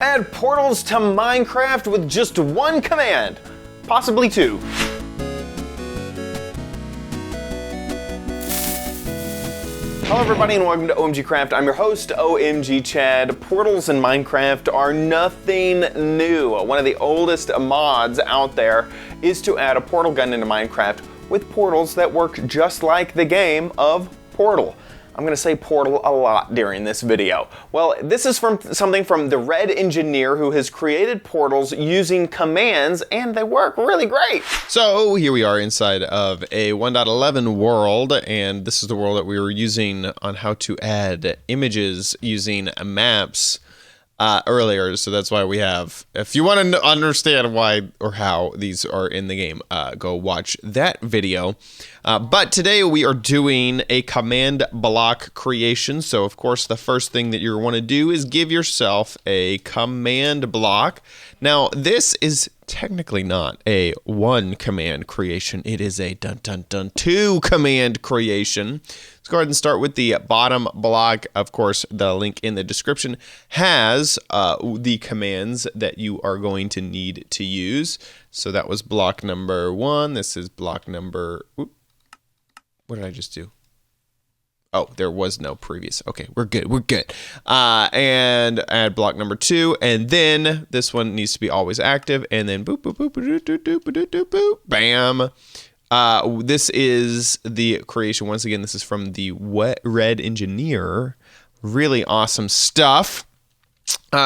Add portals to Minecraft with just one command, possibly two. Hello everybody and welcome to OMGcraft. I'm your host, OMG Chad. Portals in Minecraft are nothing new. One of the oldest mods out there is to add a portal gun into Minecraft with portals that work just like the game of Portal. I'm gonna say Portal a lot during this video. Well, this is something from the Red Engineer, who has created portals using commands, and they work really great. So here we are inside of a 1.11 world, and this is the world that we were using on how to add images using maps earlier. So that's why we have, if you want to understand why or how these are in the game, go watch that video. But today we are doing a command block creation. So of course the first thing that you want to do is give yourself a command block. Now this is technically not a one command creation. It is a two command creation. Let's go ahead and start with the bottom block. Of course, the link in the description has the commands that you are going to need to use. So that was block number 1. This is block number, what did I just do? Oh, there was no previous. Okay, we're good. And add block number 2, and then this one needs to be always active, and then boop, boop, boop, boop, boop, boop, boop, boop, boop, bam. This is the creation. Once again, this is from the Red Engineer. Really awesome stuff.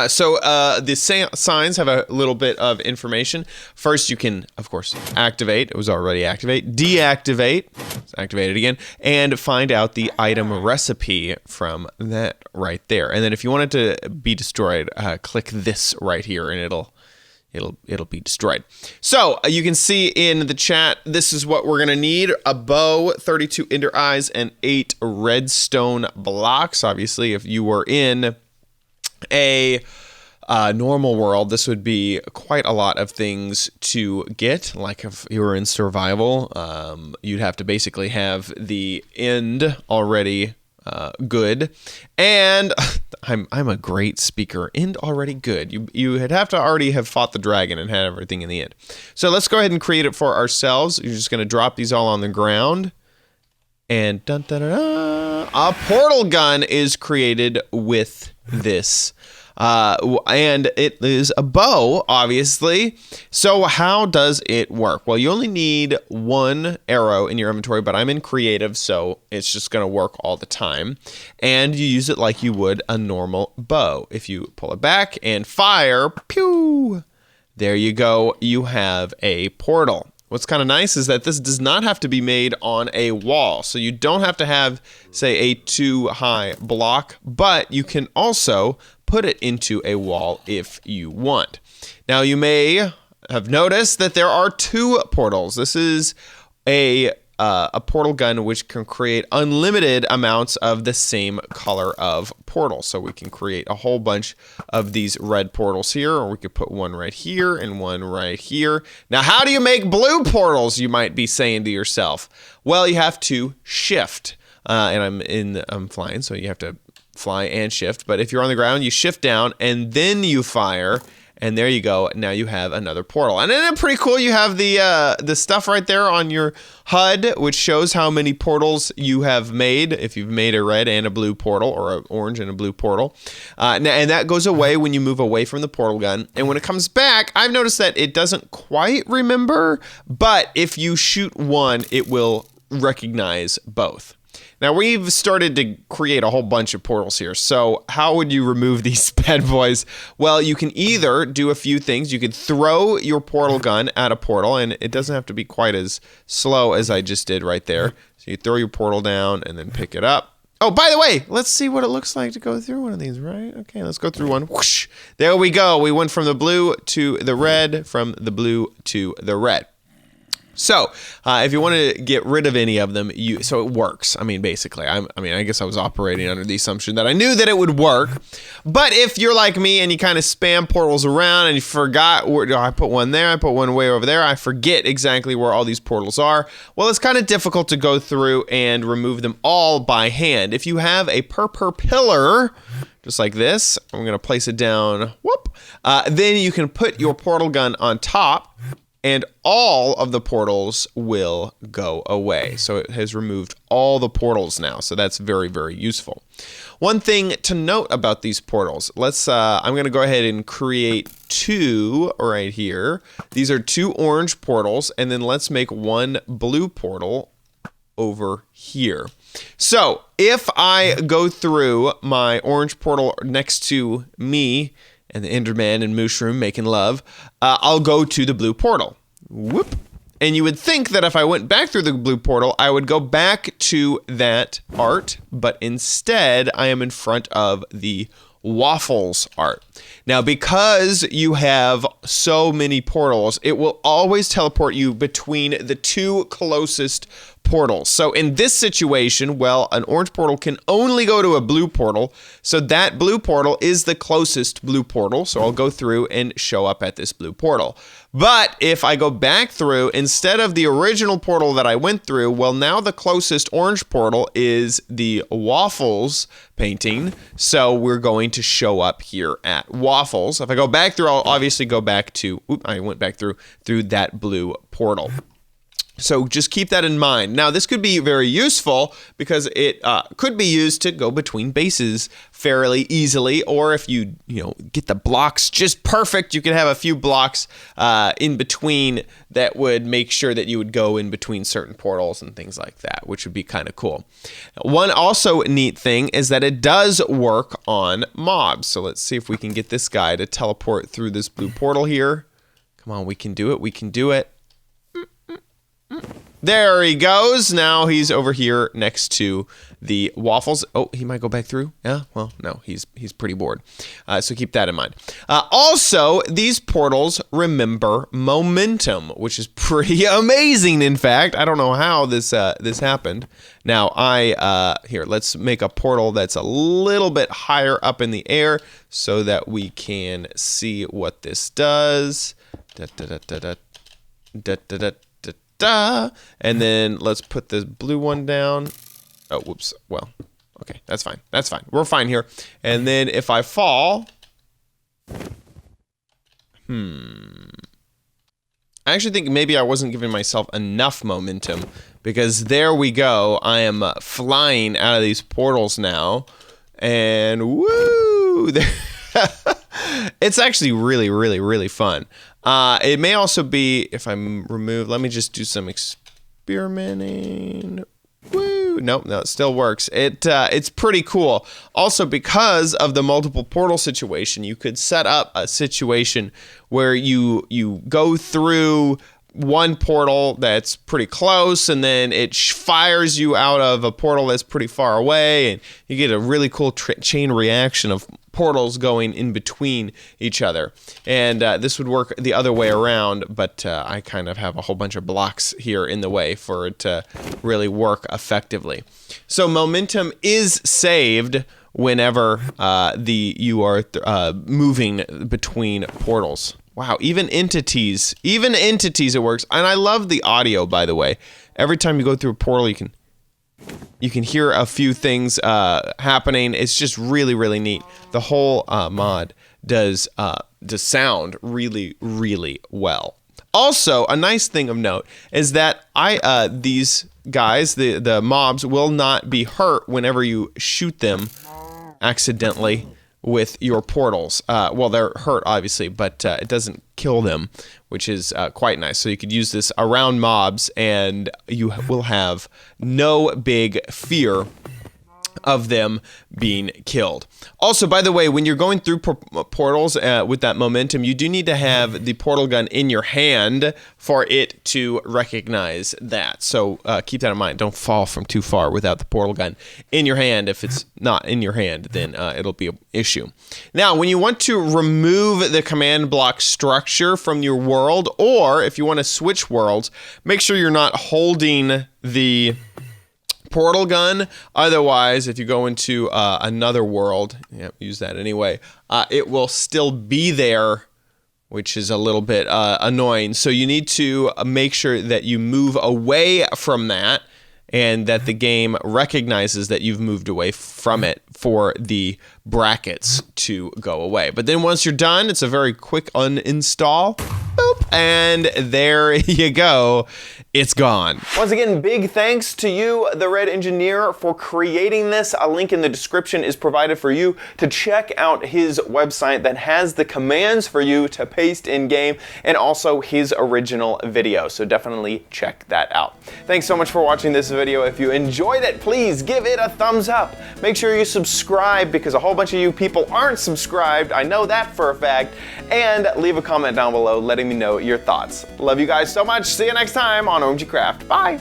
So the signs have a little bit of information. First, you can, of course, activate. It was already activate. Deactivate. Let's activate it again. And find out the item recipe from that right there. And then if you want it to be destroyed, click this right here, and it'll be destroyed. So you can see in the chat, this is what we're gonna need: a bow, 32 ender eyes, and 8 redstone blocks. Obviously, if you were in a normal world, this would be quite a lot of things to get. Like if you were in survival, you'd have to basically have the end already good, and I'm a great speaker. End already good. You'd have to already have fought the dragon and had everything in the end. So let's go ahead and create it for ourselves. You're just going to drop these all on the ground, and dun, dun, dun, dun, a portal gun is created with this. And it is a bow, obviously. So how does it work? Well, you only need 1 arrow in your inventory, but I'm in creative, so it's just going to work all the time. And you use it like you would a normal bow. If you pull it back and fire, pew, there you go. You have a portal. What's kind of nice is that this does not have to be made on a wall. So you don't have to have, say, a too high block, but you can also put it into a wall if you want. Now you may have noticed that there are 2 portals. This is a portal gun which can create unlimited amounts of the same color of portal. So we can create a whole bunch of these red portals here, or we could put one right here and one right here. Now, how do you make blue portals, you might be saying to yourself? Well, you have to shift. And I'm flying, so you have to fly and shift. But if you're on the ground, you shift down and then you fire. And there you go. Now you have another portal. And isn't it pretty cool? You have the stuff right there on your HUD, which shows how many portals you have made. If you've made a red and a blue portal, or an orange and a blue portal. And that goes away when you move away from the portal gun. And when it comes back, I've noticed that it doesn't quite remember. But if you shoot one, it will recognize both. Now, we've started to create a whole bunch of portals here. So how would you remove these bad boys? Well, you can either do a few things. You could throw your portal gun at a portal, and it doesn't have to be quite as slow as I just did right there. So you throw your portal down and then pick it up. Oh, by the way, let's see what it looks like to go through one of these, right? Okay, let's go through one. Whoosh. There we go. We went from the blue to the red, from the blue to the red. So, if you want to get rid of any of them, so it works. I mean, basically, I guess I was operating under the assumption that I knew that it would work. But if you're like me and you kind of spam portals around and you forgot where I put one there, I put one way over there, I forget exactly where all these portals are. Well, it's kind of difficult to go through and remove them all by hand. If you have a purple pillar just like this. I'm going to place it down. Whoop. Then you can put your portal gun on top, and all of the portals will go away. So it has removed all the portals now. So that's very, very useful. One thing to note about these portals, I'm going to go ahead and create 2 right here. These are 2 orange portals, and then let's make 1 blue portal over here. So if I go through my orange portal next to me and the Enderman and Mushroom making love, I'll go to the blue portal. Whoop. And you would think that if I went back through the blue portal, I would go back to that art, but instead I am in front of the waffles art. Now, because you have so many portals, it will always teleport you between the 2 closest portals. So in this situation, well, an orange portal can only go to a blue portal. So that blue portal is the closest blue portal. So I'll go through and show up at this blue portal. But if I go back through, instead of the original portal that I went through, well, now the closest orange portal is the waffles painting. So we're going to show up here at waffles. If I go back through, I'll obviously go back to, I went back through that blue portal. So just keep that in mind. Now, this could be very useful because it could be used to go between bases fairly easily, or if you get the blocks just perfect, you can have a few blocks in between that would make sure that you would go in between certain portals and things like that, which would be kind of cool. One also neat thing is that it does work on mobs. So let's see if we can get this guy to teleport through this blue portal here. Come on, we can do it. We can do it. There he goes. Now he's over here next to the waffles. Oh, he might go back through. Yeah, well, no, he's pretty bored. So keep that in mind. Also, these portals remember momentum, which is pretty amazing. In fact, I don't know how this happened. Now, here, let's make a portal that's a little bit higher up in the air so that we can see what this does. And then let's put this blue one down. Oh, whoops. Well, okay, that's fine. That's fine. We're fine here. And then if I fall, I actually think maybe I wasn't giving myself enough momentum, because there we go. I am flying out of these portals now, and woo! It's actually really, really, really fun. It may also be, if I'm removed, let me just do some experimenting. Woo! Nope, no, it still works. It's pretty cool. Also, because of the multiple portal situation, you could set up a situation where you go through one portal that's pretty close, and then it fires you out of a portal that's pretty far away, and you get a really cool chain reaction of portals going in between each other. And this would work the other way around, but I kind of have a whole bunch of blocks here in the way for it to really work effectively. So momentum is saved whenever you are moving between portals. Wow, even entities it works. And I love the audio, by the way. Every time you go through a portal, you can hear a few things happening. It's just really, really neat. The whole mod does sound really, really well. Also, a nice thing of note is that these guys, the mobs, will not be hurt whenever you shoot them accidentally with your portals. Well, they're hurt, obviously, but it doesn't kill them, which is quite nice. So you could use this around mobs, and you will have no big fear of them being killed. Also, by the way, when you're going through portals with that momentum, you do need to have the portal gun in your hand for it to recognize that. So keep that in mind. Don't fall from too far without the portal gun in your hand. If it's not in your hand, then it'll be an issue. Now, when you want to remove the command block structure from your world, or if you want to switch worlds, make sure you're not holding the portal gun. Otherwise, if you go into another world, use that anyway, it will still be there, which is a little bit annoying. So you need to make sure that you move away from that and that the game recognizes that you've moved away from it for the brackets to go away. But then once you're done, it's a very quick uninstall. Boop, and there you go. It's gone. Once again, big thanks to you, the Red Engineer, for creating this. A link in the description is provided for you to check out his website that has the commands for you to paste in game, and also his original video. So definitely check that out. Thanks so much for watching this video. If you enjoyed it, please give it a thumbs up. Make sure you subscribe, because a whole bunch of you people aren't subscribed. I know that for a fact. And leave a comment down below letting me know your thoughts. Love you guys so much. See you next time on OMGcraft. Bye.